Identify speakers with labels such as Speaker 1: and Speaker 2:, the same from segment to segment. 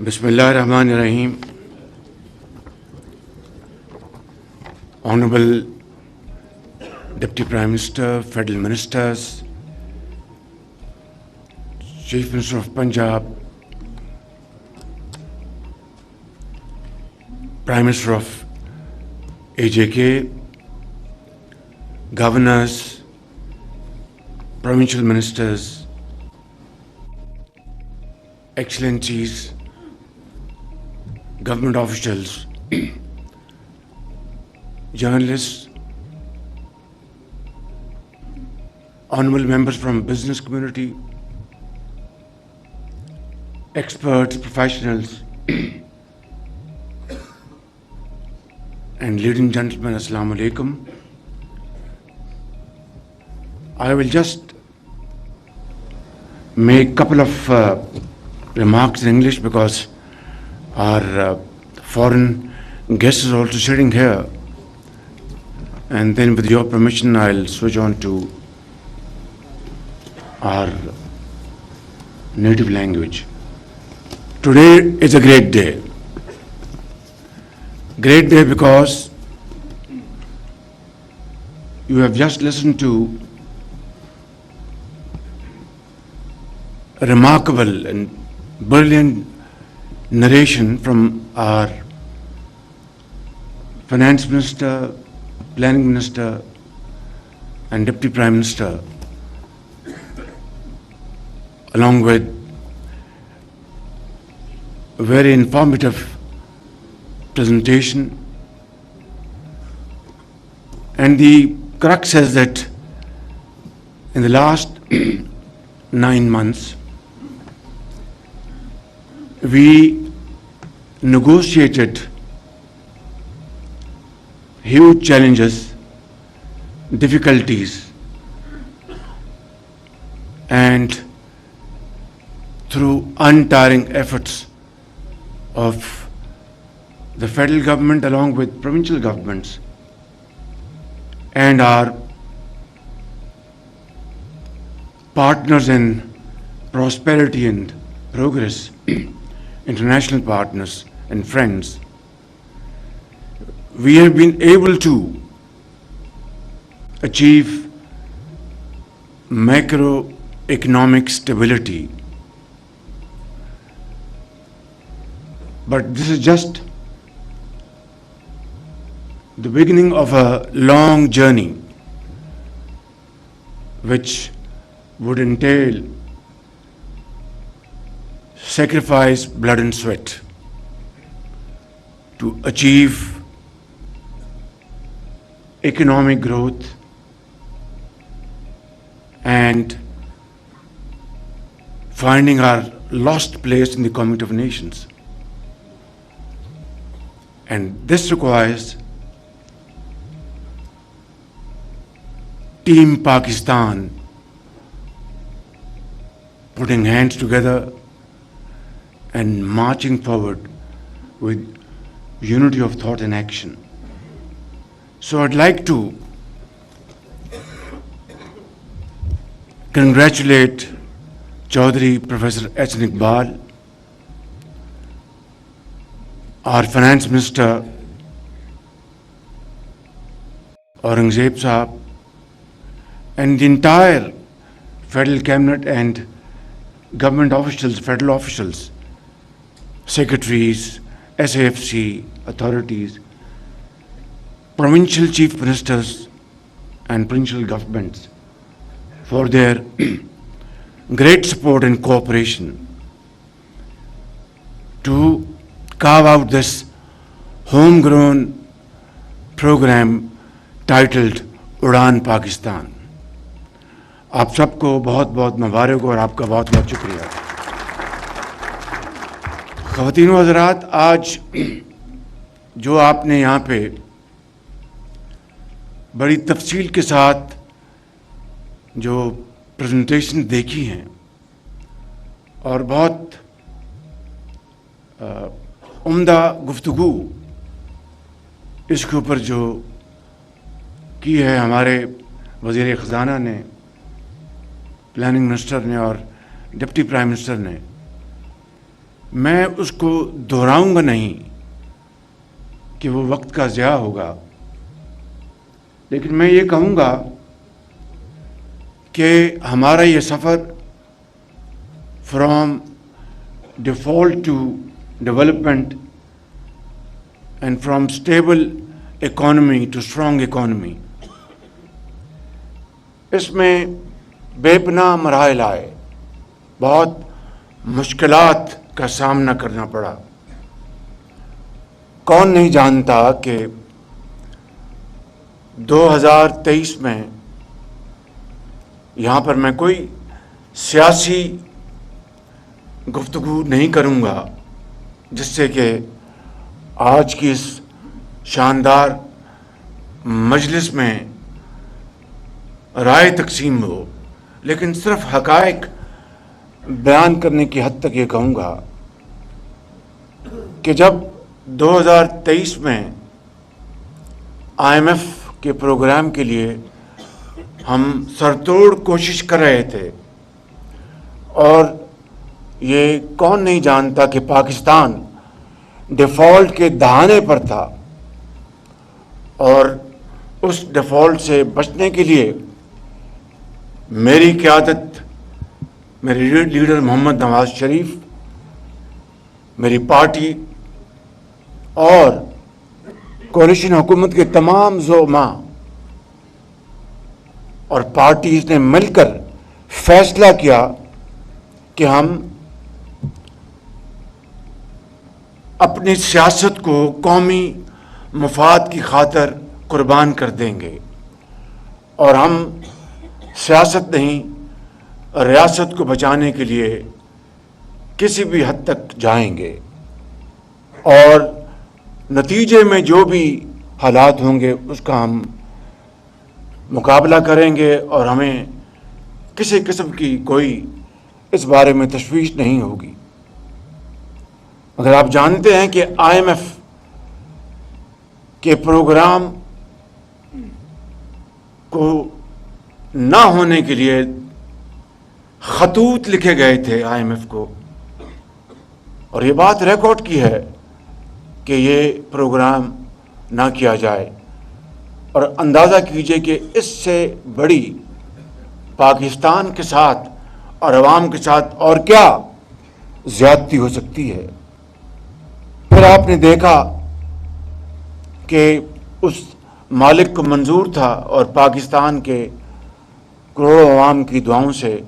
Speaker 1: Bismillah ar-Rahman ar-Rahim. Honorable Deputy Prime Minister, Federal Ministers, Chief Minister of Punjab, Prime Minister of AJK, Governors, Provincial Ministers, Excellencies, Government officials, journalists, honorable members from business community, experts, professionals, and ladies and gentlemen, Assalamu alaikum. I will just make a couple of remarks in English because our foreign guest is also sitting here, and then with your permission I'll switch on to our native language. Today is a great day. Great day because you have just listened to a remarkable and brilliant narration from our Finance Minister, Planning Minister, and Deputy Prime Minister, along with a very informative presentation. And the crux is that in the last 9 months, we negotiated huge challenges, difficulties, and through untiring efforts of the federal government along with provincial governments and our partners in prosperity and progress, international partners and friends, we have been able to achieve macroeconomic stability. But this is just the beginning of a long journey which would entail sacrifice, blood and sweat to achieve economic growth and finding our lost place in the community of nations. And this requires Team Pakistan putting hands together and marching forward with unity of thought and action. So I'd like to congratulate Chaudhry Professor H.N. Iqbal, our Finance Minister Aurangzeb Sahab, and the entire Federal Cabinet and government officials, federal officials, secretaries, SAFC, authorities, provincial chief ministers and provincial governments for their great support and cooperation to carve out this homegrown program titled Udaan Pakistan. آپ سب کو بہت بہت مبارک اور آپ کا بہت بہت شکریہ. خواتین و حضرات، آج جو آپ نے یہاں پہ بڑی تفصیل کے ساتھ جو پریزنٹیشن دیکھی ہیں اور بہت عمدہ گفتگو اس کے اوپر جو کی ہے ہمارے وزیر خزانہ نے، پلاننگ منسٹر نے اور ڈپٹی پرائم منسٹر نے، میں اس کو دہراؤں گا نہیں کہ وہ وقت کا ضیاع ہوگا، لیکن میں یہ کہوں گا کہ ہمارا یہ سفر from default to development and from stable economy to strong economy, اس میں بے پناہ مراحل آئے، بہت مشکلات کا سامنا کرنا پڑا۔ کون نہیں جانتا کہ 2023 میں یہاں پر میں کوئی سیاسی گفتگو نہیں کروں گا جس سے کہ آج کی اس شاندار مجلس میں رائے تقسیم ہو، لیکن صرف حقائق بیان کرنے کی حد تک یہ کہوں گا کہ جب 2023 میں IMF کے پروگرام کے لیے ہم سرتوڑ کوشش کر رہے تھے، اور یہ کون نہیں جانتا کہ پاکستان ڈیفالٹ کے دہانے پر تھا، اور اس ڈیفالٹ سے بچنے کے لیے میری قیادت، میرے لیڈر محمد نواز شریف، میری پارٹی اور کولیشن حکومت کے تمام زعماء اور پارٹیز نے مل کر فیصلہ کیا کہ ہم اپنی سیاست کو قومی مفاد کی خاطر قربان کر دیں گے، اور ہم سیاست نہیں، ریاست کو بچانے کے لیے کسی بھی حد تک جائیں گے، اور نتیجے میں جو بھی حالات ہوں گے اس کا ہم مقابلہ کریں گے، اور ہمیں کسی قسم کی کوئی اس بارے میں تشویش نہیں ہوگی۔ مگر آپ جانتے ہیں کہ IMF کے پروگرام کو نہ ہونے کے لیے خطوط لکھے گئے تھے IMF کو، اور یہ بات ریکارڈ کی ہے کہ یہ پروگرام نہ کیا جائے، اور اندازہ کیجئے کہ اس سے بڑی پاکستان کے ساتھ اور عوام کے ساتھ اور کیا زیادتی ہو سکتی ہے۔ پھر آپ نے دیکھا کہ اس مالک کو منظور تھا، اور پاکستان کے کروڑوں عوام کی دعاؤں سے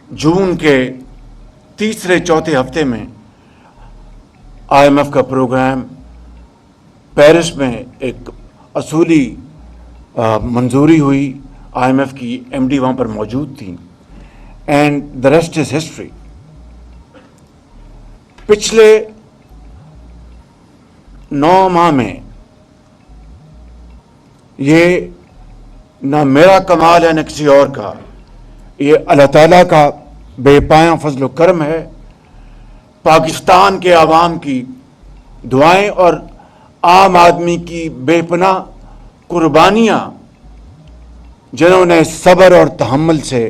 Speaker 1: جون کے تیسرے چوتھے ہفتے میں IMF کا پروگرام پیرس میں ایک اصولی منظوری ہوئی، IMF کی MD وہاں پر موجود تھیں، and the rest is history. پچھلے 9 ماہ میں یہ نہ میرا کمال ہے نہ کسی اور کا، یہ اللہ تعالیٰ کا بے پایاں فضل و کرم ہے، پاکستان کے عوام کی دعائیں اور عام آدمی کی بے پناہ قربانیاں، جنہوں نے صبر اور تحمل سے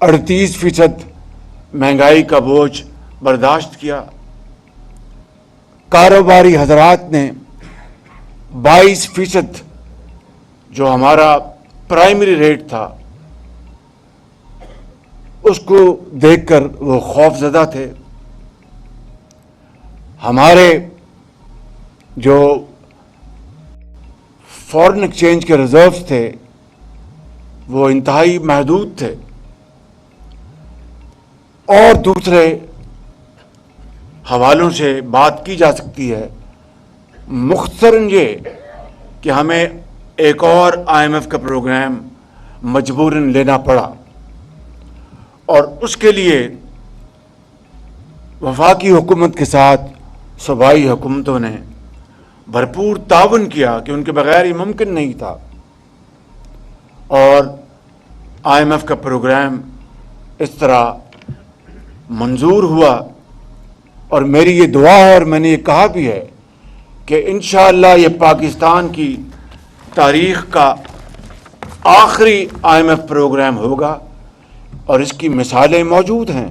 Speaker 1: 38% مہنگائی کا بوجھ برداشت کیا، کاروباری حضرات نے 22% جو ہمارا پرائمری ریٹ تھا اس کو دیکھ کر وہ خوف زدہ تھے، ہمارے جو فورن ایکسچینج کے ریزروز تھے وہ انتہائی محدود تھے، اور دوسرے حوالوں سے بات کی جا سکتی ہے۔ مختصراً یہ کہ ہمیں ایک اور IMF کا پروگرام مجبوراً لینا پڑا، اور اس کے لیے وفاقی حکومت کے ساتھ صوبائی حکومتوں نے بھرپور تعاون کیا کہ ان کے بغیر یہ ممکن نہیں تھا، اور IMF کا پروگرام اس طرح منظور ہوا۔ اور میری یہ دعا ہے، اور میں نے یہ کہا بھی ہے، کہ انشاءاللہ یہ پاکستان کی تاریخ کا آخری IMF پروگرام ہوگا، اور اس کی مثالیں موجود ہیں۔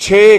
Speaker 1: 6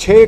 Speaker 1: 6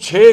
Speaker 1: 6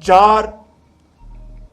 Speaker 1: 4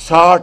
Speaker 1: 60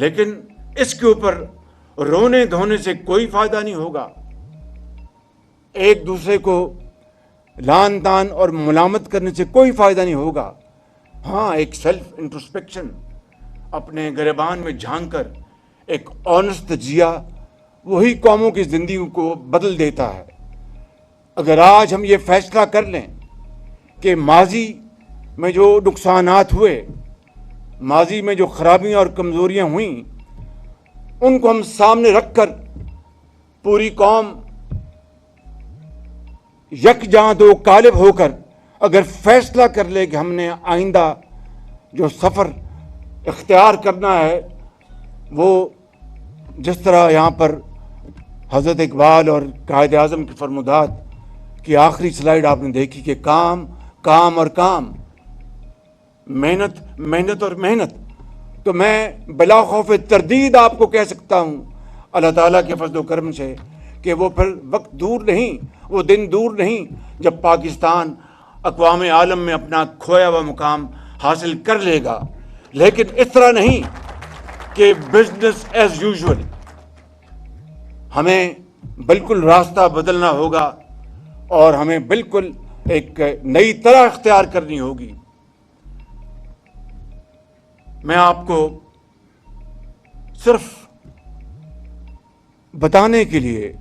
Speaker 1: لیکن اس کے اوپر رونے دھونے سے کوئی فائدہ نہیں ہوگا. ایک دوسرے کو لان تان اور ملامت کرنے سے کوئی فائدہ نہیں ہوگا. ہاں، ایک سیلف انٹروسپیکشن، اپنے گریبان میں جھانک کر ایک آنےسٹ تجزیہ، وہی قوموں کی زندگی کو بدل دیتا ہے. اگر آج ہم یہ فیصلہ کر لیں کہ ماضی میں جو نقصانات ہوئے، ماضی میں جو خرابیاں اور کمزوریاں ہوئیں، ان کو ہم سامنے رکھ کر پوری قوم یکجاں دو قالب ہو کر اگر فیصلہ کر لے کہ ہم نے آئندہ جو سفر اختیار کرنا ہے، وہ جس طرح یہاں پر حضرت اقبال اور قائد اعظم کی فرمودات کی آخری سلائیڈ آپ نے دیکھی کہ کام کام اور کام، محنت محنت اور محنت، تو میں بلا خوف تردید آپ کو کہہ سکتا ہوں اللہ تعالیٰ کے فضل و کرم سے کہ وہ پھر وقت دور نہیں، وہ دن دور نہیں جب پاکستان اقوام عالم میں اپنا کھویا ہوا مقام حاصل کر لے گا. لیکن اس طرح نہیں کہ بزنس ایز یوزول. ہمیں بالکل راستہ بدلنا ہوگا اور ہمیں بالکل ایک نئی طرح اختیار کرنی ہوگی. میں آپ کو صرف بتانے کے لیے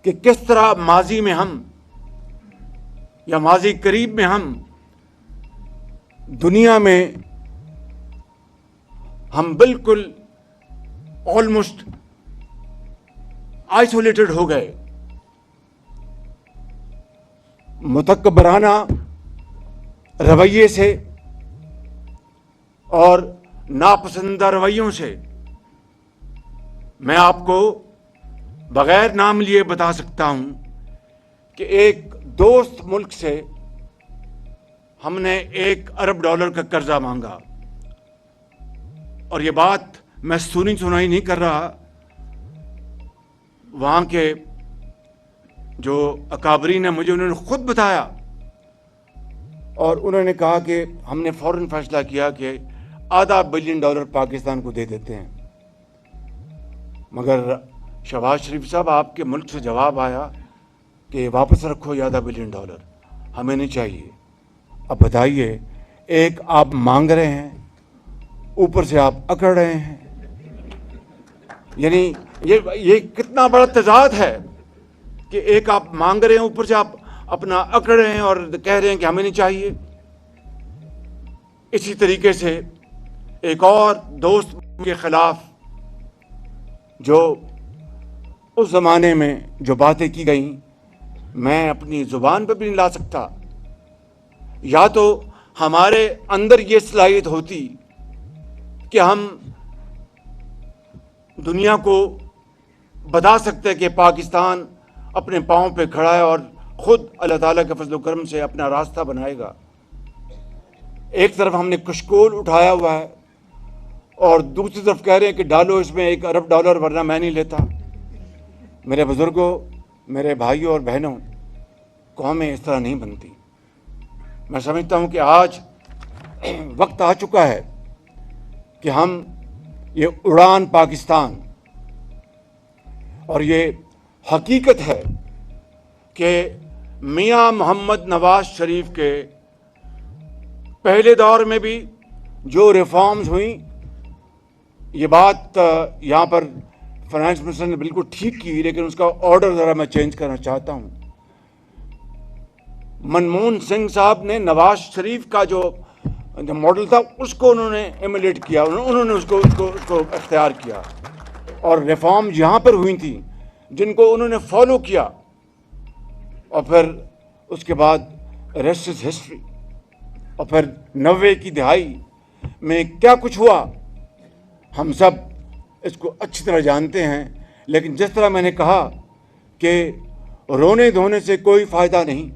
Speaker 1: کہ کس طرح ماضی میں ہم یا ماضی قریب میں ہم دنیا میں ہم بالکل آلموسٹ آئسولیٹڈ ہو گئے. متکبرانہ رویے سے اور ناپسندیدہ رویوں سے. میں آپ کو بغیر نام لیے بتا سکتا ہوں کہ ایک دوست ملک سے ہم نے $1 ارب کا قرضہ مانگا، اور یہ بات میں سنی سنائی نہیں کر رہا. وہاں کے جو اکابرین ہیں مجھے انہوں نے خود بتایا، اور انہوں نے کہا کہ ہم نے فوراً فیصلہ کیا کہ $500 بلین پاکستان کو دے دیتے ہیں. مگر شہباز شریف صاحب، آپ کے ملک سے جواب آیا کہ واپس رکھو یہ $500 بلین، ہمیں نہیں چاہیے. اب بتائیے، ایک آپ مانگ رہے ہیں، اوپر سے آپ اکڑ رہے ہیں. یعنی یہ کتنا بڑا تضاد ہے کہ ایک آپ مانگ رہے ہیں، اوپر سے آپ اپنا اکڑ رہے ہیں اور کہہ رہے ہیں کہ ہمیں نہیں چاہیے. اسی طریقے سے ایک اور دوست کے خلاف جو اس زمانے میں جو باتیں کی گئیں، میں اپنی زبان پہ بھی نہیں لا سکتا. یا تو ہمارے اندر یہ صلاحیت ہوتی کہ ہم دنیا کو بتا سکتے کہ پاکستان اپنے پاؤں پہ کھڑا ہے اور خود اللہ تعالیٰ کے فضل و کرم سے اپنا راستہ بنائے گا. ایک طرف ہم نے کشکول اٹھایا ہوا ہے اور دوسری طرف کہہ رہے ہیں کہ ڈالو اس میں $1 ارب، ورنہ میں نہیں لیتا. میرے بزرگوں، میرے بھائیوں اور بہنوں، قومیں اس طرح نہیں بنتی. میں سمجھتا ہوں کہ آج وقت آ چکا ہے کہ ہم یہ اڑان پاکستان، اور یہ حقیقت ہے کہ میاں محمد نواز شریف کے پہلے دور میں بھی جو ریفارمز ہوئیں، یہ بات یہاں پر فائنانس منسٹر نے بالکل ٹھیک کی، لیکن اس کا آرڈر ذرا میں چینج کرنا چاہتا ہوں. منموہن سنگھ صاحب نے نواز شریف کا جو ماڈل تھا اس کو انہوں نے ایمولیٹ کیا، انہوں نے اس کو اختیار کیا، اور ریفارم یہاں پر ہوئی تھیں جن کو انہوں نے فالو کیا. اور پھر اس کے بعد ریسٹ از ہسٹری. اور پھر 90 کی دہائی میں کیا کچھ ہوا ہم سب اس کو اچھی طرح جانتے ہیں. لیکن جس طرح میں نے کہا کہ رونے دھونے سے کوئی فائدہ نہیں،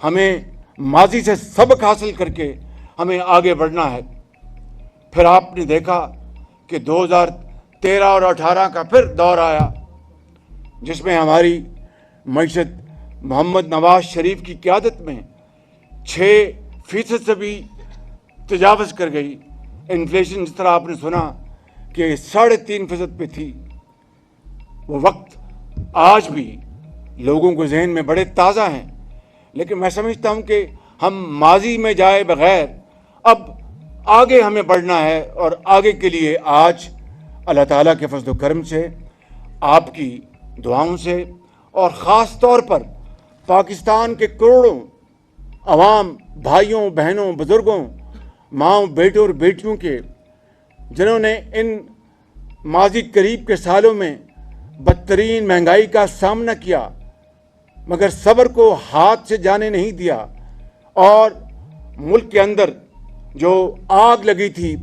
Speaker 1: ہمیں ماضی سے سبق حاصل کر کے ہمیں آگے بڑھنا ہے. پھر آپ نے دیکھا کہ 2013 اور 18 کا پھر دور آیا جس میں ہماری معیشت محمد نواز شریف کی قیادت میں 6% سے بھی تجاوز کر گئی. انفلیشن جس طرح آپ نے سنا کہ 3.5% پہ تھی، وہ وقت آج بھی لوگوں کے ذہن میں بڑے تازہ ہیں. لیکن میں سمجھتا ہوں کہ ہم ماضی میں جائے بغیر اب آگے ہمیں بڑھنا ہے، اور آگے کے لیے آج اللہ تعالیٰ کے فضل و کرم سے، آپ کی دعاؤں سے، اور خاص طور پر پاکستان کے کروڑوں عوام، بھائیوں بہنوں، بزرگوں، ماؤں، بیٹوں اور بیٹیوں کے، جنہوں نے ان ماضی قریب کے سالوں میں بدترین مہنگائی کا سامنا کیا مگر صبر کو ہاتھ سے جانے نہیں دیا، اور ملک کے اندر جو آگ لگی تھی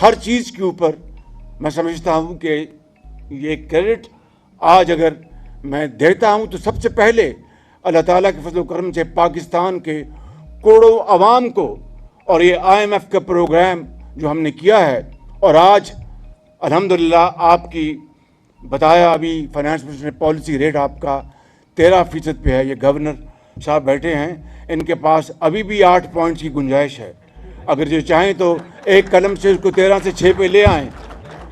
Speaker 1: ہر چیز کے اوپر، میں سمجھتا ہوں کہ یہ کریڈٹ آج اگر میں دیتا ہوں تو سب سے پہلے اللہ تعالیٰ کے فضل و کرم سے پاکستان کے کروڑوں عوام کو، اور یہ IMF کا پروگرام جو ہم نے کیا ہے، اور آج الحمدللہ آپ کی بتایا ابھی فائنانس منسٹر نے پالیسی ریٹ آپ کا 13% پہ ہے. یہ گورنر صاحب بیٹھے ہیں، ان کے پاس ابھی بھی 8 پوائنٹس کی گنجائش ہے، اگر جو چاہیں تو ایک قلم سے اس کو 13 سے 6 پہ لے آئیں.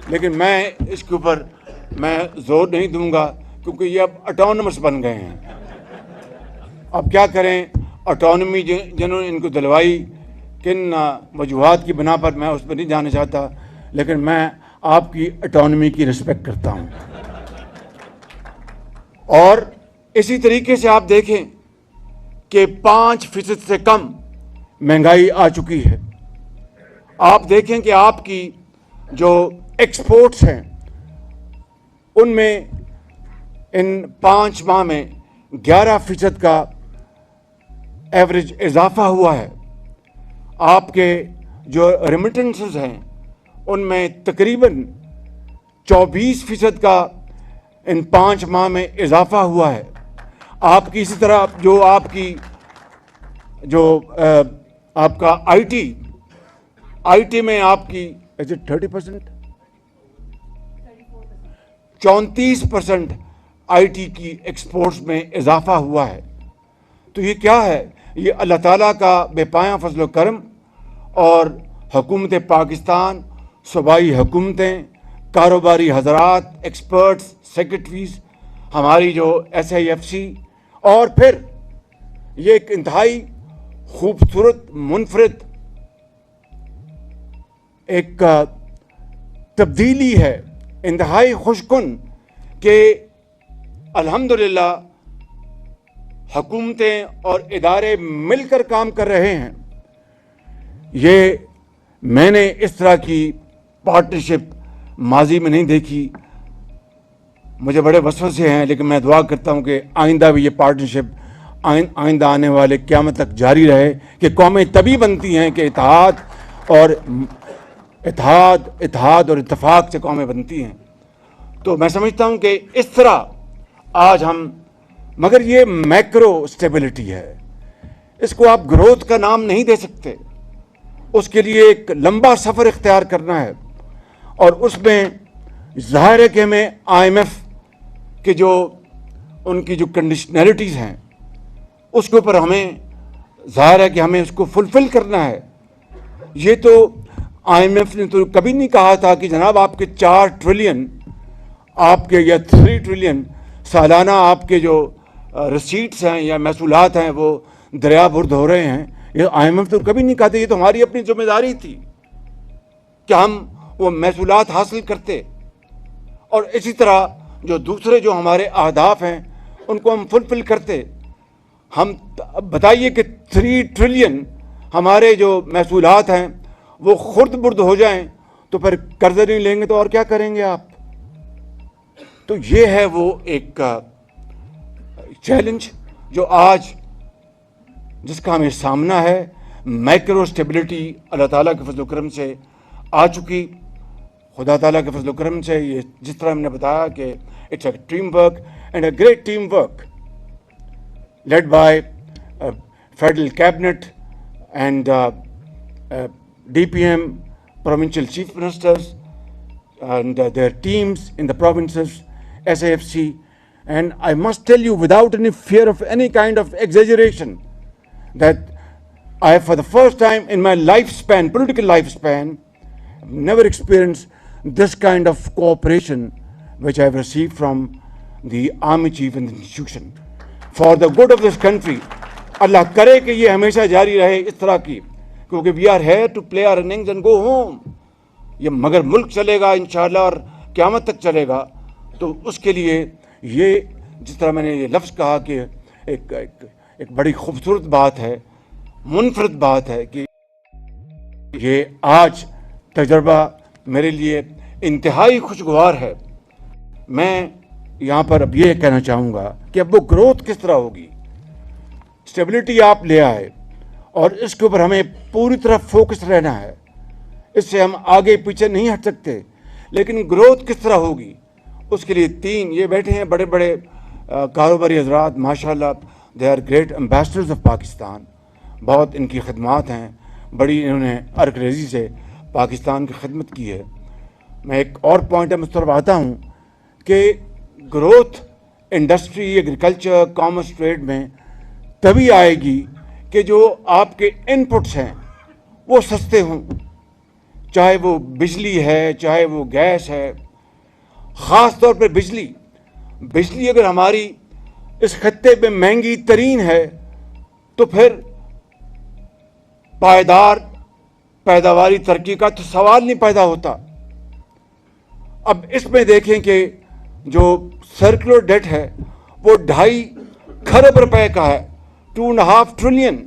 Speaker 1: لیکن میں اس کے اوپر میں زور نہیں دوں گا کیونکہ یہ اب اٹانومس بن گئے ہیں. اب کیا کریں، اٹانومی جنہوں نے ان کو دلوائی کن وجوہات کی بنا پر میں اس پر نہیں جانا چاہتا، لیکن میں آپ کی اٹانومی کی رسپیکٹ کرتا ہوں. اور اسی طریقے سے آپ دیکھیں کہ 5% سے کم مہنگائی آ چکی ہے. آپ دیکھیں کہ آپ کی جو ایکسپورٹس ہیں ان میں ان 5 ماہ میں 11% کا ایوریج اضافہ ہوا ہے. آپ کے جو ریمیٹنسز ہیں ان میں تقریباً 24% کا ان 5 ماہ میں اضافہ ہوا ہے. آپ کی اسی طرح جو آپ کا آئی ٹی میں آپ کی 30%، 34% آئی ٹی کی ایکسپورٹس میں اضافہ ہوا ہے. تو یہ کیا ہے؟ یہ اللہ تعالیٰ کا بے پایاں فضل و کرم، اور حکومت پاکستان، صوبائی حکومتیں، کاروباری حضرات، ایکسپرٹس، سیکرٹریز، ہماری جو SIFC، اور پھر یہ ایک انتہائی خوبصورت، منفرد ایک تبدیلی ہے، انتہائی خوشکن، کہ الحمدللہ حکومتیں اور ادارے مل کر کام کر رہے ہیں. یہ میں نے اس طرح کی پارٹنرشپ ماضی میں نہیں دیکھی. مجھے بڑے وسوسے ہیں، لیکن میں دعا کرتا ہوں کہ آئندہ بھی یہ پارٹنرشپ آئندہ آنے والے قیامت تک جاری رہے، کہ قومیں تبھی بنتی ہیں کہ اتحاد اور اتفاق سے قومیں بنتی ہیں. تو میں سمجھتا ہوں کہ اس طرح آج ہم، مگر یہ میکرو اسٹیبلٹی ہے، اس کو آپ گروتھ کا نام نہیں دے سکتے. اس کے لیے ایک لمبا سفر اختیار کرنا ہے، اور اس میں ظاہر ہے کہ ہمیں IMF کے جو ان کی جو کنڈیشنلٹیز ہیں اس کے اوپر ہمیں ظاہر ہے کہ ہمیں اس کو فلفل کرنا ہے. یہ تو IMF نے تو کبھی نہیں کہا تھا کہ جناب آپ کے 4 ٹریلین آپ کے یا 3 ٹریلین سالانہ آپ کے جو رسیٹس ہیں یا محصولات ہیں وہ دریا برد ہو رہے ہیں. یہ IMF تو کبھی نہیں کہا تھا. یہ تو ہماری اپنی ذمہ داری تھی کہ ہم وہ محصولات حاصل کرتے، اور اسی طرح جو دوسرے جو ہمارے اہداف ہیں ان کو ہم فلفل کرتے. ہم بتائیے کہ 3 ٹریلین ہمارے جو محصولات ہیں وہ خرد برد ہو جائیں تو پھر قرض نہیں لیں گے تو اور کیا کریں گے آپ؟ تو یہ ہے وہ ایک چیلنج جو آج جس کا ہمیں سامنا ہے. میکرو اسٹیبلٹی اللہ تعالیٰ کے فضل و کرم سے آ چکی. خدا تعالیٰ کے فضل و کرم سے یہ جس طرح ہم نے بتایا کہ it's a team work and a great team work led by Federal Cabinet and DPM, provincial chief ministers, and their teams in the provinces, SIFC. And I must tell you without any fear of any kind of exaggeration that I have, for the first time in my lifespan, political lifespan, never experienced this kind of cooperation which I have received from the Army Chief and the institution for the good of this country. اللہ کرے کہ یہ ہمیشہ جاری رہے اس طرح کی, کیونکہ we are here to play our innings and go home. یہ مگر ملک چلے گا انشاءاللہ اور قیامت تک چلے گا. تو اس کے لیے یہ جس طرح میں نے یہ لفظ کہا کہ ایک بڑی خوبصورت بات ہے, منفرد بات ہے کہ یہ آج تجربہ میرے لیے انتہائی خوشگوار ہے. میں یہاں پر اب یہ کہنا چاہوں گا کہ اب وہ گروتھ کس طرح ہوگی. اسٹیبلٹی آپ لے آئے اور اس کے اوپر ہمیں پوری طرح فوکس رہنا ہے, اس سے ہم آگے پیچھے نہیں ہٹ سکتے. لیکن گروتھ کس طرح ہوگی اس کے لیے تین یہ بیٹھے ہیں بڑے بڑے کاروباری حضرات, ماشاءاللہ they are great ambassadors of Pakistan. بہت ان کی خدمات ہیں, بڑی انہوں نے عرق ریزی سے پاکستان کی خدمت کی ہے. میں ایک اور پوائنٹ میں اس طرف آتا ہوں کہ growth industry, agriculture, commerce, trade میں تبھی آئے گی کہ جو آپ کے ان پٹس ہیں وہ سستے ہوں, چاہے وہ بجلی ہے, چاہے وہ گیس ہے. خاص طور پہ بجلی اگر ہماری اس خطے پہ مہنگی ترین ہے تو پھر پائیدار پیداواری ترقی کا تو سوال نہیں پیدا ہوتا. اب اس میں دیکھیں کہ جو سرکولر ڈیٹ ہے وہ 2.5 کھرب روپے کا ہے, 2.5 ٹریلین,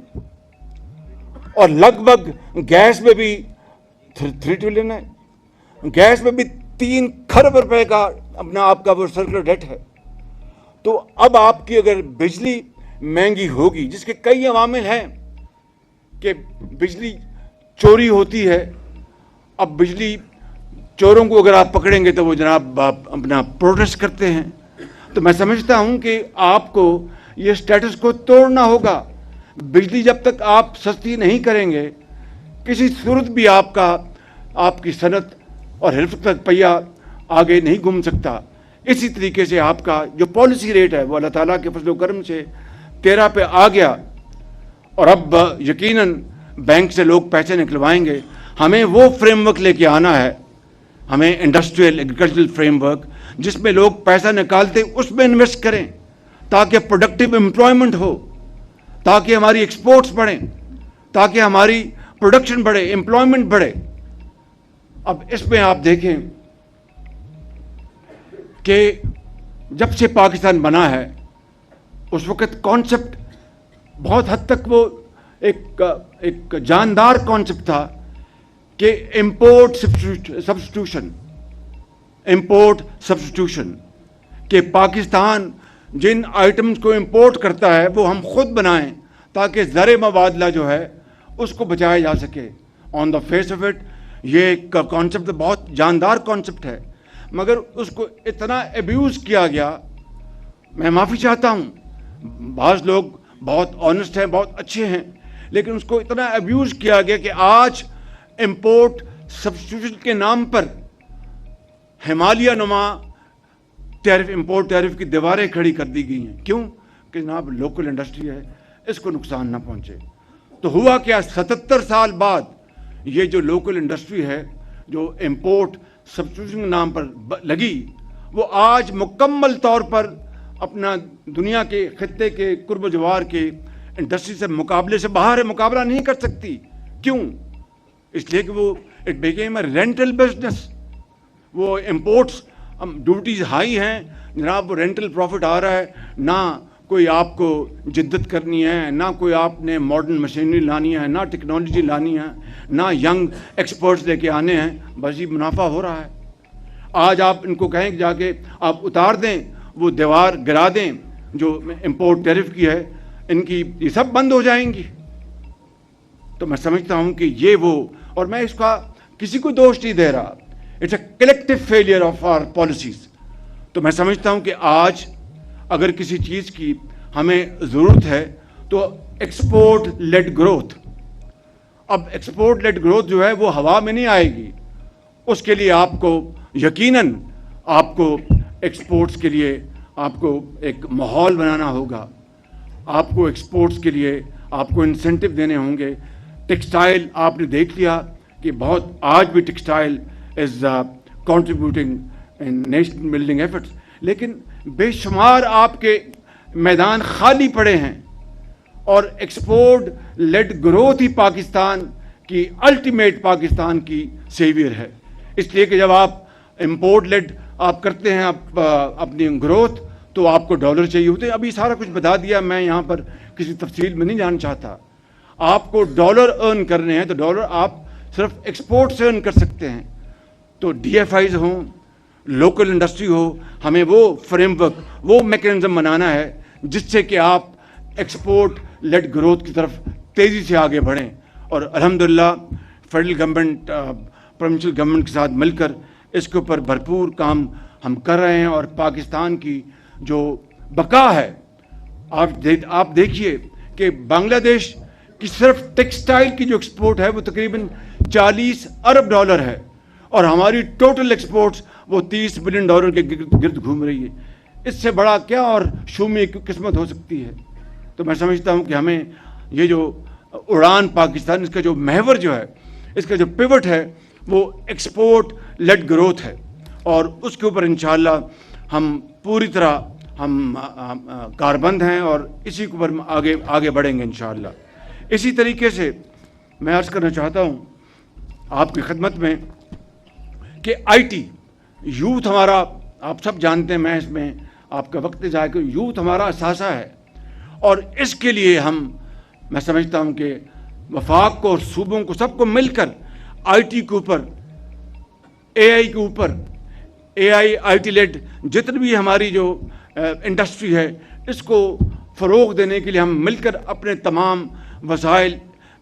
Speaker 1: اور لگ بھگ گیس میں بھی 3 ٹریلین ہے, گیس میں بھی 3 کھرب روپے کا اپنا آپ کا وہ سرکولر ڈیٹ ہے. تو اب آپ کی اگر بجلی مہنگی ہوگی, جس کے کئی عوامل ہیں کہ بجلی چوری ہوتی ہے. اب بجلی چوروں کو اگر آپ پکڑیں گے تو وہ جناب اپنا پروٹیسٹ کرتے ہیں. تو میں سمجھتا ہوں کہ آپ کو یہ سٹیٹس کو توڑنا ہوگا. بجلی جب تک آپ سستی نہیں کریں گے کسی صورت بھی آپ کی صنعت اور حرفت کا پہیہ آگے نہیں گھوم سکتا. اسی طریقے سے آپ کا جو پالیسی ریٹ ہے وہ اللہ تعالیٰ کے فضل و کرم سے 13 پہ آ گیا, اور اب یقیناً بینک سے لوگ پیسے نکلوائیں گے. ہمیں وہ فریم ورک لے کے آنا ہے, ہمیں انڈسٹریل ایگریکلچرل فریم ورک جس میں لوگ پیسہ نکالتے اس میں انویسٹ کریں تاکہ پروڈکٹیو امپلائمنٹ ہو, تاکہ ہماری ایکسپورٹس بڑھیں, تاکہ ہماری پروڈکشن بڑھے, امپلائمنٹ بڑھے. اب اس میں آپ دیکھیں کہ جب سے پاکستان بنا ہے اس وقت کانسیپٹ بہت حد تک وہ ایک جاندار کانسیپٹ تھا کہ امپورٹ سبسٹیٹیوشن, کہ پاکستان جن آئٹمز کو امپورٹ کرتا ہے وہ ہم خود بنائیں تاکہ زر مبادلہ جو ہے اس کو بچایا جا سکے. آن دا فیس آف اٹ یہ کانسیپٹ بہت جاندار کانسیپٹ ہے, مگر اس کو اتنا ایبیوز کیا گیا. میں معافی چاہتا ہوں, بعض لوگ بہت آنیسٹ ہیں, بہت اچھے ہیں, لیکن اس کو اتنا ایبیوز کیا گیا کہ آج امپورٹ سبسٹیٹیوشن کے نام پر ہمالیہ نما ٹیرف, امپورٹ ٹیرف کی دیواریں کھڑی کر دی گئی ہیں. کیوں؟ کہ جناب لوکل انڈسٹری ہے, اس کو نقصان نہ پہنچے. تو ہوا کیا, 77 سال بعد یہ جو لوکل انڈسٹری ہے جو امپورٹ سبسٹیٹیوشن کے نام پر لگی, وہ آج مکمل طور پر اپنا دنیا کے خطے کے قرب و جوار کے انڈسٹری سے مقابلے سے باہر ہے, مقابلہ نہیں کر سکتی. کیوں؟ اس لیے کہ وہ it became a rental business. وہ امپورٹس ڈیوٹیز ہائی ہیں جناب, وہ رینٹل پروفٹ آ رہا ہے, نہ کوئی آپ کو جدت کرنی ہے, نہ کوئی آپ نے ماڈرن مشینری لانی ہے, نہ ٹیکنالوجی لانی ہے, نہ ینگ ایکسپرٹس لے کے آنے ہیں, بس یہ منافع ہو رہا ہے. آج آپ ان کو کہیں کہ جا کے آپ اتار دیں, وہ دیوار گرا دیں جو امپورٹ ٹیرف کی ہے, ان کی یہ سب بند ہو جائیں گی. تو میں سمجھتا ہوں کہ یہ وہ, اور میں اس کا کسی کو دوش نہیں دے رہا, it's a collective failure of our policies. تو میں سمجھتا ہوں کہ آج اگر کسی چیز کی ہمیں ضرورت ہے تو ایکسپورٹ لیڈ گروتھ. اب ایکسپورٹ لیڈ گروتھ جو ہے وہ ہوا میں نہیں آئے گی, اس کے لیے آپ کو یقیناً آپ کو ایکسپورٹس کے لیے آپ کو ایک ماحول بنانا ہوگا, آپ کو ایکسپورٹس کے لیے آپ کو انسینٹو دینے ہوں گے. ٹیکسٹائل آپ نے دیکھ لیا کہ بہت آج بھی textile is contributing in nation building efforts. لیکن بے شمار آپ کے میدان خالی پڑے ہیں اور ایکسپورٹ لیڈ گروتھ ہی پاکستان کی الٹیمیٹ پاکستان کی سیویئر ہے. اس لیے کہ جب آپ امپورٹ لیڈ آپ کرتے ہیں اپنی گروتھ تو آپ کو ڈالر چاہیے ہوتے ہیں. ابھی سارا کچھ بتا دیا, میں یہاں پر کسی تفصیل میں نہیں جانا چاہتا. آپ کو ڈالر ارن کرنے ہیں تو ڈالر آپ صرف ایکسپورٹ سے ارن کر سکتے ہیں. تو ڈی ایف آئیز ہوں, لوکل انڈسٹری ہو, ہمیں وہ فریم ورک, وہ میکینزم بنانا ہے جس سے کہ آپ ایکسپورٹ لیڈ گروتھ کی طرف تیزی سے آگے بڑھیں. اور الحمدللہ فیڈرل گورنمنٹ پروونشل گورنمنٹ کے ساتھ مل کر اس کے اوپر بھرپور کام ہم کر رہے ہیں. اور پاکستان کی جو بقا ہے, آپ دیکھیے کہ بنگلہ دیش کی صرف ٹیکسٹائل کی جو ایکسپورٹ ہے وہ تقریباً 40 ارب ڈالر ہے, اور ہماری ٹوٹل ایکسپورٹس وہ 30 بلین ڈالر کے گرد گھوم رہی ہے. اس سے بڑا کیا اور شومی قسمت ہو سکتی ہے. تو میں سمجھتا ہوں کہ ہمیں یہ جو اڑان پاکستان, اس کا جو محور جو ہے, اس کا جو پیوٹ ہے وہ ایکسپورٹ لیڈ گروتھ ہے, اور اس کے اوپر انشاءاللہ ہم پوری طرح ہم کاربند ہیں اور اسی کے اوپر آگے بڑھیں گے انشاءاللہ. اسی طریقے سے میں عرض کرنا چاہتا ہوں آپ کی خدمت میں کہ آئی ٹی یوتھ ہمارا, آپ سب جانتے ہیں, میں اس میں آپ کا وقت ضائع کروں, یوتھ ہمارا اثاثہ ہے. اور اس کے لیے میں سمجھتا ہوں کہ وفاق کو اور صوبوں کو سب کو مل کر آئی ٹی کے اوپر, اے آئی کے اوپر, آئی ٹی لیڈ جتنی بھی ہماری جو انڈسٹری ہے اس کو فروغ دینے کے لیے ہم مل کر اپنے تمام وسائل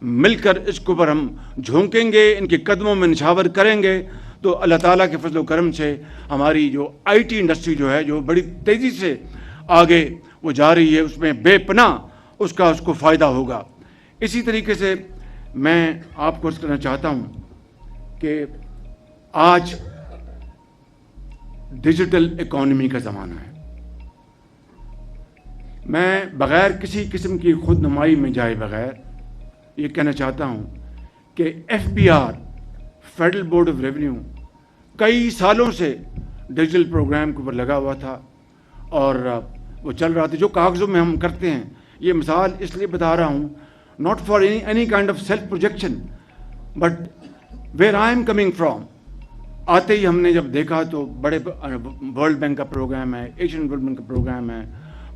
Speaker 1: مل کر اس کے اوپر ہم جھونکیں گے, ان کے قدموں میں نچھاور کریں گے. تو اللہ تعالیٰ کے فضل و کرم سے ہماری جو آئی ٹی انڈسٹری جو ہے, جو بڑی تیزی سے آگے وہ جا رہی ہے, اس میں بے پناہ اس کو فائدہ ہوگا. اسی طریقے سے میں آپ کو عرض کرنا چاہتا ہوں کہ آج ڈیجیٹل اکانومی کا زمانہ ہے. میں بغیر کسی قسم کی خود نمائی میں جائے بغیر یہ کہنا چاہتا ہوں کہ F B R, Federal Board of Revenue, کئی سالوں سے ڈیجیٹل پروگرام کے اوپر لگا ہوا تھا اور وہ چل رہا تھا. جو کاغذوں میں ہم کرتے ہیں, یہ مثال اس لیے بتا رہا ہوں, not for any kind of self projection, but where I am coming from. آتے ہی ہم نے جب دیکھا تو بڑے ورلڈ بینک کا پروگرام ہے, ایشین ڈیولپمنٹ کا پروگرام ہے,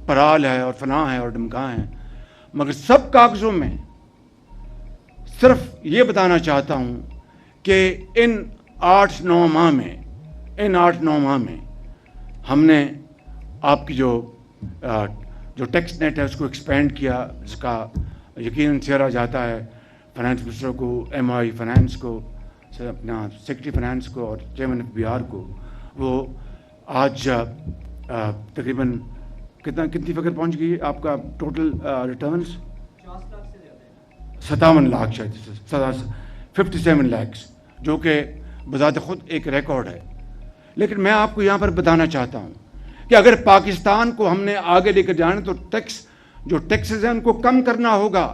Speaker 1: پرال ہے اور فلاں ہے اور ڈمکاں ہیں, مگر سب کاغذوں میں صرف یہ بتانا چاہتا ہوں کہ ان 8-9 ماہ میں ہم نے آپ کی جو ٹیکس نیٹ ہے اس کو ایکسپینڈ کیا, جس کا یقیناً سہرا جاتا ہے فائنانس منسٹر کو, ایم آئی فائنانس کو, اپنا سیکرٹری فائنانس کو اور چیئرمین ایف بی آر کو. وہ آج تقریباً کتنی فگر پہنچ گئی آپ کا ٹوٹل ریٹرنس؟ 57 لاکھ, شاید 57 لاکھ, جو کہ بذات خود ایک ریکارڈ ہے. لیکن میں آپ کو یہاں پر بتانا چاہتا ہوں کہ اگر پاکستان کو ہم نے آگے لے کر جانا تو ٹیکسز ہیں ان کو کم کرنا ہوگا.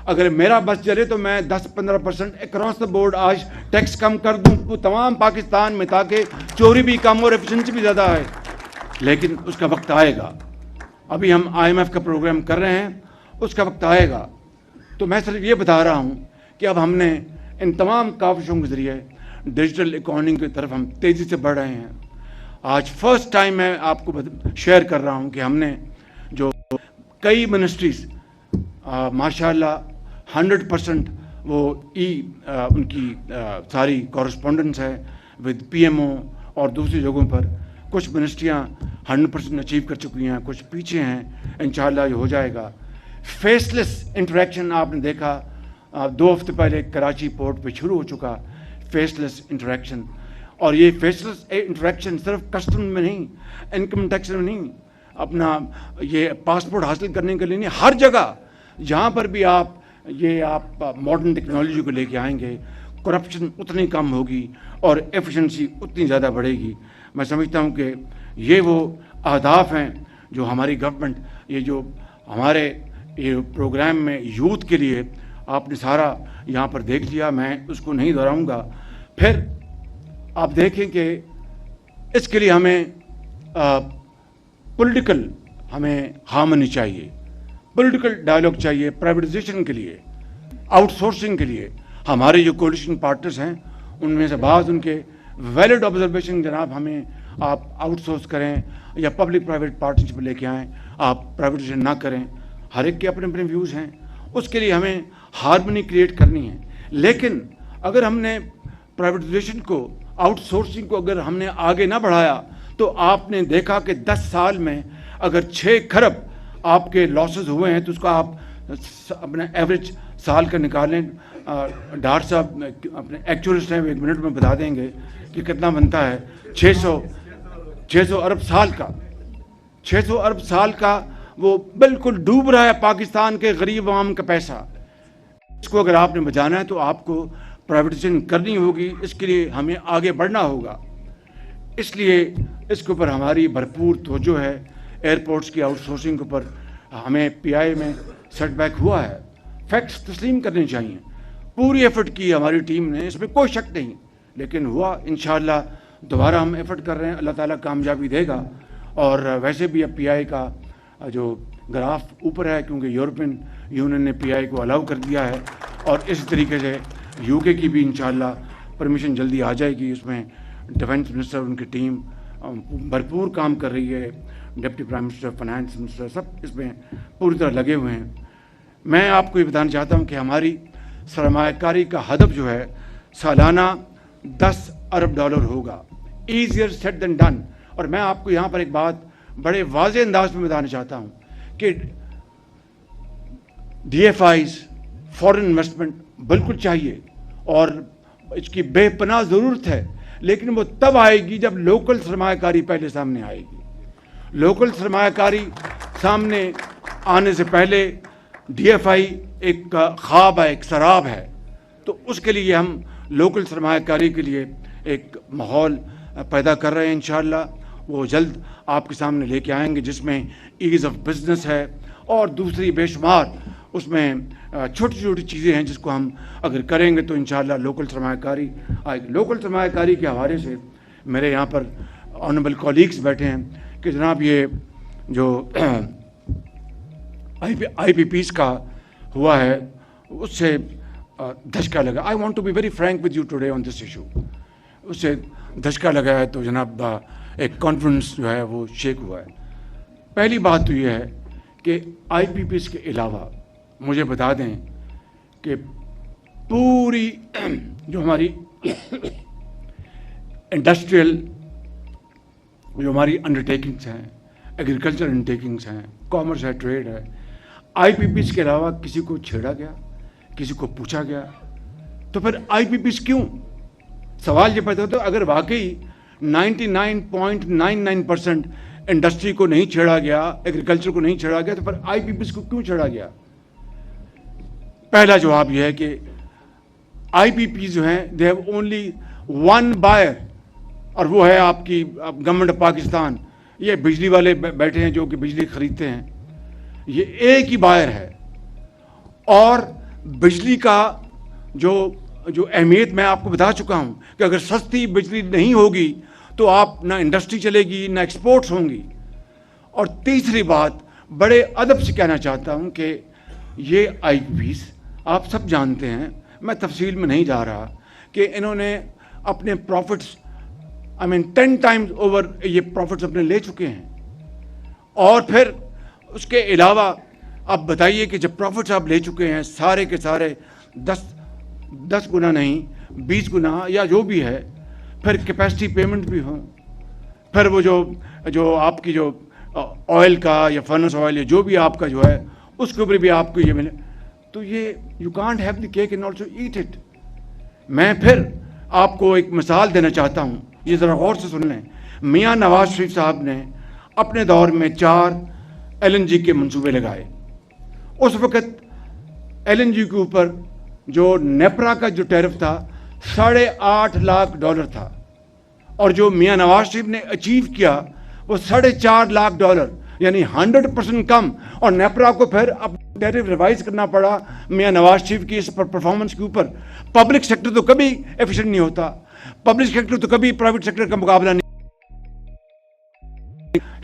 Speaker 1: اگر میرا بس چلے تو میں 10-15% اکراس دا بورڈ آج ٹیکس کم کر دوں تمام پاکستان میں, تاکہ چوری بھی کم اور ایفیشنسی بھی زیادہ ہے. لیکن اس کا وقت آئے گا. ابھی ہم آئی ایم ایف کا پروگرام کر رہے ہیں, اس کا وقت آئے گا. تو میں صرف یہ بتا رہا ہوں کہ اب ہم نے ان تمام کاوشوں کے ذریعے ڈیجیٹل اکانومی کی طرف ہم تیزی سے بڑھ رہے ہیں. آج فرسٹ ٹائم میں آپ کو شیئر کر رہا ہوں کہ ہم نے جو کئی منسٹریز ماشاء اللہ 100% وہ ان کی ساری کورسپونڈنس ہے ود پی ایم او اور دوسری جگہوں پر. کچھ منسٹریاں 100% اچیو کر چکی ہیں, کچھ پیچھے ہیں, انشاءاللہ یہ ہو جائے گا. فیس لیس انٹریکشن آپ نے دیکھا 2 ہفتے پہلے کراچی پورٹ پہ شروع ہو چکا فیس لیس انٹریکشن. اور یہ فیس لیس انٹریکشن صرف کسٹم میں نہیں, انکم ٹیکس میں نہیں, اپنا یہ پاسپورٹ حاصل کرنے کے لیے نہیں, ہر جگہ جہاں پر بھی آپ ماڈرن ٹیکنالوجی کو لے کے آئیں گے, کرپشن اتنی کم ہوگی اور ایفیشنسی اتنی زیادہ بڑھے گی. میں سمجھتا ہوں کہ یہ وہ اہداف ہیں جو ہماری گورنمنٹ, یہ جو ہمارے یہ پروگرام میں یوتھ کے لیے آپ نے سارا یہاں پر دیکھ لیا, میں اس کو نہیں دہراؤں گا. پھر آپ دیکھیں کہ اس کے لیے ہمیں پولیٹیکل ہمیں ہارمنی چاہیے، پولیٹیکل ڈائلاگ چاہیے پرائیویٹائزیشن کے لیے، آؤٹ سورسنگ کے لیے. ہمارے جو کولیشن پارٹنرز ہیں ان میں سے بعض ان کے ویلڈ آبزرویشن جناب ہمیں آپ آؤٹ سورس کریں یا پبلک پرائیویٹ پارٹنرشپ لے کے آئیں، آپ پرائیویٹائزیشن نہ کریں. ہر ایک کے اپنے اپنے ویوز ہیں، اس کے لیے ہمیں ہارمنی کریٹ کرنی ہے. لیکن اگر ہم نے پرائیویٹائزیشن کو، آؤٹ سورسنگ کو اگر ہم نے آگے نہ بڑھایا تو آپ نے دیکھا کہ 10 سال میں اگر 6 کھرب آپ کے لاسز ہوئے ہیں تو اس کا آپ اپنا ایوریج سال کا نکالیں. ڈاکٹر صاحب اپنے ایکچوئلسٹ ہیں، 1 منٹ میں بتا دیں گے کہ کتنا بنتا ہے. 600 ارب سال کا، 600 ارب سال کا وہ بالکل ڈوب رہا ہے پاکستان کے غریب عوام کا پیسہ. اس کو اگر آپ نے بچانا ہے تو آپ کو پرائیویٹائزیشن کرنی ہوگی. اس کے لیے ہمیں آگے بڑھنا ہوگا. اس لیے اس کے اوپر ہماری بھرپور توجہ ہے. ایئرپورٹس کی آؤٹ سورسنگ کے اوپر ہمیں پی آئی میں سیٹ بیک ہوا ہے، فیکٹس تسلیم کرنے چاہیے. پوری ایفرٹ کی ہماری ٹیم نے، اس میں کوئی شک نہیں، لیکن ہوا. انشاءاللہ دوبارہ ہم ایفرٹ کر رہے ہیں، اللہ تعالیٰ کامیابی دے گا. اور ویسے بھی اب پی آئی کا جو گراف اوپر ہے، کیونکہ یورپین یونین نے پی آئی کو الاؤ کر دیا ہے، اور اسی طریقے سے یو کے کی بھی انشاءاللہ پرمیشن جلدی آ جائے گی. اس میں ڈیفنس منسٹر، ان کی ٹیم بھرپور کام کر رہی ہے، deputy prime minister, finance minister, سب اس میں پوری طرح لگے ہوئے ہیں. میں آپ کو یہ بتانا چاہتا ہوں کہ ہماری سرمایہ کاری کا ہدف جو ہے سالانہ $10 ارب ہوگا. Easier set then done. اور میں آپ کو یہاں پر ایک بات بڑے واضح انداز میں بتانا چاہتا ہوں کہ D F Is, foreign investment بالکل چاہیے اور اس کی بے پناہ ضرورت ہے، لیکن وہ تب آئے گی جب لوکل سرمایہ کاری پہلے سامنے آئے گی. لوکل سرمایہ کاری سامنے آنے سے پہلے ڈی ایف آئی ایک خواب ہے، ایک سراب ہے. تو اس کے لیے ہم لوکل سرمایہ کاری کے لیے ایک ماحول پیدا کر رہے ہیں. انشاءاللہ وہ جلد آپ کے سامنے لے کے آئیں گے، جس میں ایز آف بزنس ہے اور دوسری بے شمار اس میں چھوٹی چھوٹی چیزیں ہیں جس کو ہم اگر کریں گے تو انشاءاللہ لوکل سرمایہ کاری آئے گی. لوکل سرمایہ کاری کے حوالے سے میرے یہاں پر آنریبل کولیگز بیٹھے ہیں کہ جناب یہ جو آئی پی پیز کا ہوا ہے اس سے دھچکا لگا. I want to be very frank with you today on this issue. اس سے دھچکا لگا ہے تو جناب ایک کانفیڈنس جو ہے وہ شیک ہوا ہے. پہلی بات تو یہ ہے کہ آئی پی پیز کے علاوہ مجھے بتا دیں کہ پوری جو ہماری انڈسٹریل جو ہماری انڈرٹیکنگس ہیں، ایگریکلچر انڈرٹیکنگس ہیں، کامرس ہے، ٹریڈ ہے، آئی پی پیز کے علاوہ کسی کو چھیڑا گیا، کسی کو پوچھا گیا؟ تو پھر آئی پی پیز کیوں؟ سوال یہ پیدا ہوتا ہے اگر واقعی 99.99% انڈسٹری کو نہیں چھیڑا گیا، ایگریکلچر کو نہیں چھیڑا گیا، تو پھر آئی پی پیز کو کیوں چھیڑا گیا؟ پہلا جواب یہ ہے کہ آئی پی پیز جو ہیں they have only one buyer, اور وہ ہے آپ کی گورنمنٹ آف پاکستان. یہ بجلی والے بیٹھے ہیں جو کہ بجلی خریدتے ہیں، یہ ایک ہی بائر ہے. اور بجلی کا جو اہمیت میں آپ کو بتا چکا ہوں کہ اگر سستی بجلی نہیں ہوگی تو آپ نہ انڈسٹری چلے گی نہ ایکسپورٹس ہوں گی. اور تیسری بات بڑے ادب سے کہنا چاہتا ہوں کہ یہ آئی پی پیز آپ سب جانتے ہیں، میں تفصیل میں نہیں جا رہا، کہ انہوں نے اپنے پروفٹس 10 ٹائمز اوور یہ پروفٹس اپنے لے چکے ہیں. اور پھر اس کے علاوہ اب بتائیے کہ جب پروفٹس آپ لے چکے ہیں سارے کے سارے 10 گنا نہیں 20 گنا یا جو بھی ہے، پھر کیپیسٹی پیمنٹ بھی ہوں، پھر وہ جو آپ کی جو آئل کا یا فرنس آئل یا جو بھی آپ کا جو ہے اس کے اوپر بھی آپ کو یہ ملے، تو یہ you can't have the cake and also eat it. میں پھر آپ کو ایک مثال دینا چاہتا ہوں، یہ ذرا غور سے سن لیں. میاں نواز شریف صاحب نے اپنے دور میں 4 LNG کے منصوبے لگائے. اس وقت LNG کے اوپر جو نیپرا کا جو ٹیرف تھا $8.5 لاکھ تھا، اور جو میاں نواز شریف نے اچیو کیا وہ $4.5 لاکھ، یعنی 100% کم. اور نیپرا کو پھر اب ٹیرف ریوائز کرنا پڑا میاں نواز شریف کی اس پرفارمنس کے اوپر. پبلک سیکٹر تو کبھی ایفیشینٹ نہیں ہوتا، پبلک سیکٹر تو کبھی پرائیویٹ سیکٹر کا مقابلہ نہیں.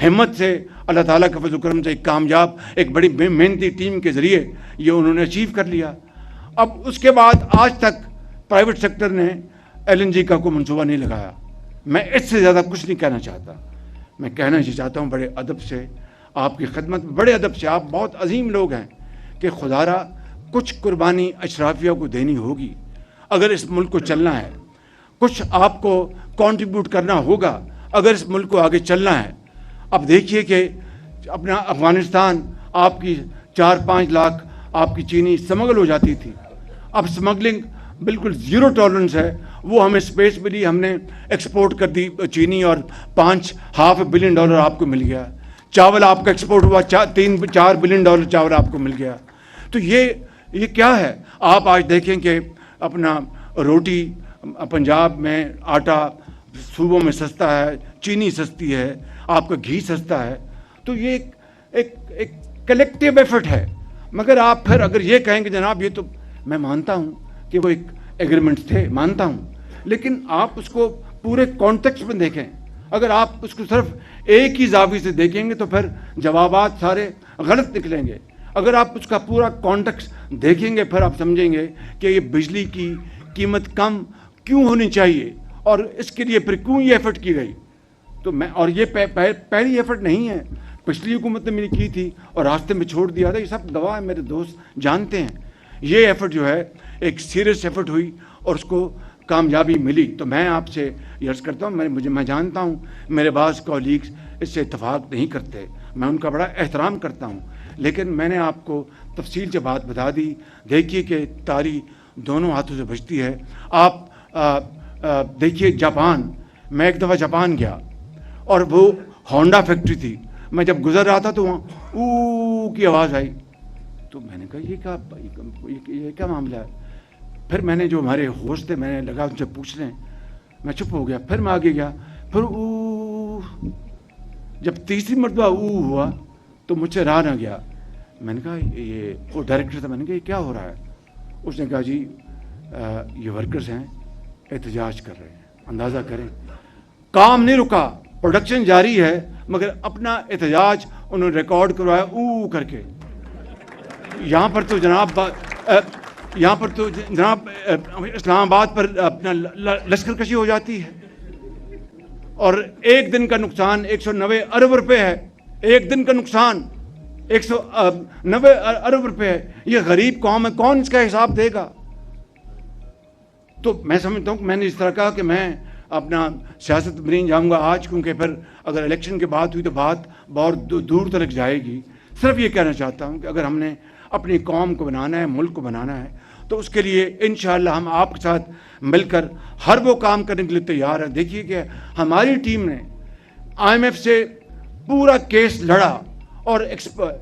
Speaker 1: ہمت سے, اللہ تعالیٰ کے فضل و کرم سے ایک کامیاب, ایک بڑی محنتی ٹیم کے ذریعے یہ انہوں نے اچیو کر لیا. اب اس کے بعد آج تک پرائیویٹ سیکٹر نے LNG کا کوئی منصوبہ نہیں لگایا. میں اس سے زیادہ کچھ نہیں کہنا چاہتا. میں کہنا یہ چاہتا ہوں بڑے ادب سے, آپ کی خدمت میں بڑے ادب سے, آپ بہت عظیم لوگ ہیں, کہ خدا را کچھ قربانی اشرافیہ کو دینی ہوگی اگر اس ملک کو چلنا ہے, کچھ آپ کو کنٹریبیوٹ کرنا ہوگا اگر اس ملک کو آگے چلنا ہے. اب دیکھیے کہ اپنا افغانستان, آپ کی 4-5 لاکھ آپ کی چینی سمگل ہو جاتی تھی, اب سمگلنگ بالکل زیرو ٹالرنس ہے. وہ ہمیں اسپیس ملی, ہم نے ایکسپورٹ کر دی چینی, اور $5.5 بلین آپ کو مل گیا. چاول آپ کا ایکسپورٹ ہوا, $3-4 بلین چاول آپ کو مل گیا. تو یہ کیا ہے؟ آپ آج دیکھیں کہ اپنا روٹی پنجاب میں, آٹا صوبوں میں سستا ہے, چینی سستی ہے, آپ کا گھی سستا ہے. تو یہ ایک کلیکٹیو ایفرٹ ہے. مگر آپ پھر اگر یہ کہیں کہ جناب یہ تو میں مانتا ہوں کہ وہ ایک ایگریمنٹس تھے, مانتا ہوں, لیکن آپ اس کو پورے کانٹیکسٹ میں دیکھیں. اگر آپ اس کو صرف ایک ہی زاویے سے دیکھیں گے تو پھر جوابات سارے غلط نکلیں گے. اگر آپ اس کا پورا کانٹیکسٹ دیکھیں گے پھر آپ سمجھیں گے کہ یہ بجلی کی قیمت کم کیوں ہونی چاہیے, اور اس کے لیے پھر کیوں یہ ایفرٹ کی گئی. تو میں, اور یہ پہلی ایفرٹ نہیں ہے, پچھلی حکومت نے میری کی تھی اور راستے میں چھوڑ دیا تھا. یہ سب گواہ ہیں, میرے دوست جانتے ہیں. یہ ایفرٹ جو ہے ایک سیریس ایفرٹ ہوئی اور اس کو کامیابی ملی. تو میں آپ سے یہ عرض کرتا ہوں, میں جانتا ہوں میرے بعض کولیگز اس سے اتفاق نہیں کرتے, میں ان کا بڑا احترام کرتا ہوں, لیکن میں نے آپ کو تفصیل سے بات بتا دی. دیکھیے کہ تاری دونوں ہاتھوں سے بجتی ہے. آپ دیکھیے جاپان, میں ایک دفعہ جاپان گیا اور وہ ہونڈا فیکٹری تھی. میں جب گزر رہا تھا تو وہاں او کی آواز آئی. تو میں نے کہا یہ کیا معاملہ ہے. پھر میں نے جو ہمارے ہوسٹ تھے, میں نے لگا ان سے پوچھنے, میں چپ ہو گیا. پھر میں آگے گیا, پھر او, جب تیسری مرتبہ او ہوا تو مجھ سے رہا نہ گیا. میں نے کہا یہ وہ ڈائریکٹر تھا, میں نے کہا یہ کیا ہو رہا ہے. اس نے کہا جی یہ ورکرز ہیں, احتجاج کر رہے ہیں. اندازہ کریں, کام نہیں رکا, پروڈکشن جاری ہے, مگر اپنا احتجاج انہوں نے ریکارڈ کروایا او کر کے. یہاں پر تو جناب اسلام آباد پر اپنا لشکر کشی ہو جاتی ہے, اور ایک دن کا نقصان 190 ارب روپے ہے. ایک دن کا نقصان 190 ارب روپے ہے. یہ غریب قوم ہے, کون اس کا حساب دے گا. تو میں سمجھتا ہوں کہ میں نے اس طرح کہا کہ میں اپنا سیاست میں نہیں جاؤں گا آج, کیونکہ پھر اگر الیکشن کی بات ہوئی تو بات بہت دور تک جائے گی. صرف یہ کہنا چاہتا ہوں کہ اگر ہم نے اپنی قوم کو بنانا ہے, ملک کو بنانا ہے, تو اس کے لیے انشاءاللہ ہم آپ کے ساتھ مل کر ہر وہ کام کرنے کے لیے تیار ہیں. دیکھیے کہ ہماری ٹیم نے IMF سے پورا کیس لڑا, اور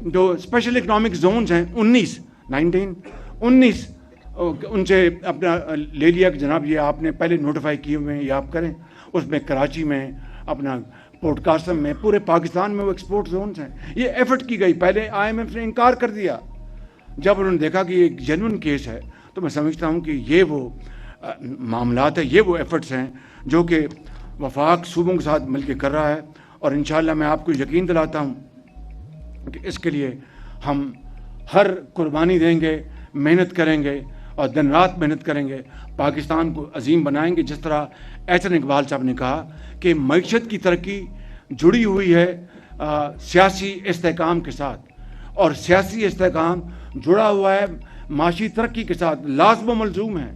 Speaker 1: جو اسپیشل اکنامک زونز ہیں 19 ان سے اپنا لے لیا کہ جناب یہ آپ نے پہلے نوٹیفائی کیے ہوئے ہیں, یہ آپ کریں. اس میں کراچی میں, اپنا پورٹ قاسم میں, پورے پاکستان میں وہ ایکسپورٹ زونز ہیں. یہ ایفرٹ کی گئی. پہلے IMF نے انکار کر دیا. جب انہوں نے دیکھا کہ یہ ایک جینوئن کیس ہے, تو میں سمجھتا ہوں کہ یہ وہ معاملات ہیں, یہ وہ ایفرٹس ہیں جو کہ وفاق صوبوں کے ساتھ مل کے کر رہا ہے. اور انشاءاللہ میں آپ کو یقین دلاتا ہوں کہ اس کے لیے ہم ہر قربانی دیں گے, محنت کریں گے, اور دن رات محنت کریں گے, پاکستان کو عظیم بنائیں گے. جس طرح احسن اقبال صاحب نے کہا کہ معیشت کی ترقی جڑی ہوئی ہے سیاسی استحکام کے ساتھ, اور سیاسی استحکام جڑا ہوا ہے معاشی ترقی کے ساتھ, لازم و ملزوم ہے.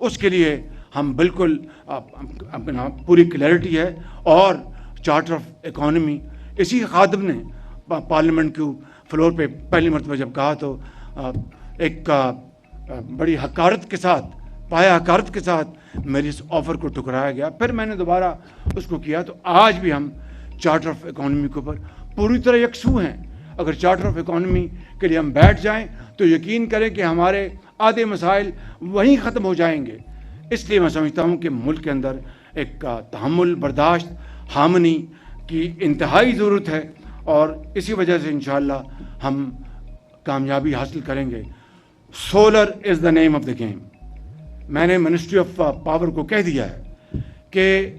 Speaker 1: اس کے لیے ہم بالکل اپنا پوری کلیئرٹی ہے. اور چارٹر آف اکانومی اسی خادم نے پارلیمنٹ کے فلور پہ پہلی مرتبہ جب کہا تو ایک بڑی حقارت کے ساتھ, پایا حقارت کے ساتھ میری اس آفر کو ٹھکرایا گیا. پھر میں نے دوبارہ اس کو کیا. تو آج بھی ہم چارٹر آف اکانومی کے اوپر پوری طرح یکسو ہیں. اگر چارٹر آف اکانومی کے لیے ہم بیٹھ جائیں تو یقین کریں کہ ہمارے آدھے مسائل وہیں ختم ہو جائیں گے. اس لیے میں سمجھتا ہوں کہ ملک کے اندر ایک تحمل, برداشت, ہارمنی کی انتہائی ضرورت ہے, اور اسی وجہ سے انشاءاللہ ہم کامیابی حاصل کریں گے. Solar is the name of the game. میں نے منسٹری آف پاور کو کہہ دیا ہے کہ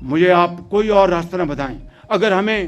Speaker 1: مجھے آپ کوئی اور راستہ نہ بتائیں. اگر ہمیں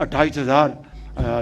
Speaker 1: 28,000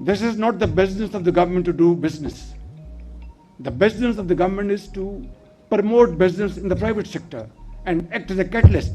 Speaker 1: this is not the business of the government to do business. The business of the government is to promote business in the private sector and act as a catalyst.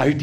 Speaker 1: IT,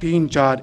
Speaker 1: 3-4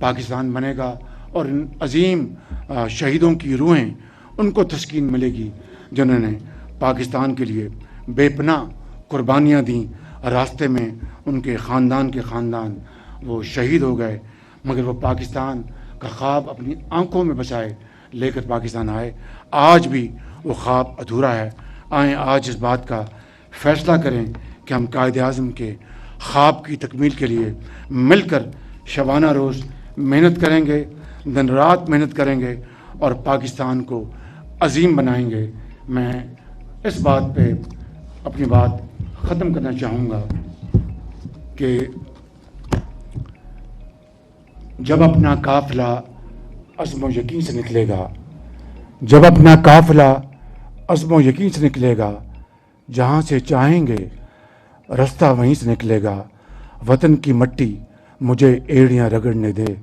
Speaker 1: Pakistan بنے گا اور ان عظیم شہیدوں کی روحیں ان کو تسکین ملے گی جنہوں نے پاکستان کے لیے بے پناہ قربانیاں دیں. راستے میں ان کے خاندان وہ شہید ہو گئے، مگر وہ پاکستان کا خواب اپنی آنکھوں میں بسائے لے کر پاکستان آئے. آج بھی وہ خواب ادھورا ہے. آئیں آج اس بات کا فیصلہ کریں کہ ہم قائد اعظم کے خواب کی تکمیل کے لیے مل کر شبانہ روز محنت کریں گے، دن رات محنت کریں گے اور پاکستان کو عظیم بنائیں گے. میں اس بات پہ اپنی بات ختم کرنا چاہوں گا کہ جب اپنا قافلہ عزم و یقین سے نکلے گا، جب اپنا قافلہ عزم و یقین سے نکلے گا، جہاں سے چاہیں گے رستہ وہیں سے نکلے گا. وطن کی مٹی مجھے ایڑیاں رگڑنے دے،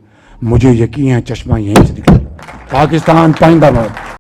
Speaker 1: مجھے یقین ہے چشمہ یہیں سے نکلے گا. پاکستان زندہ باد.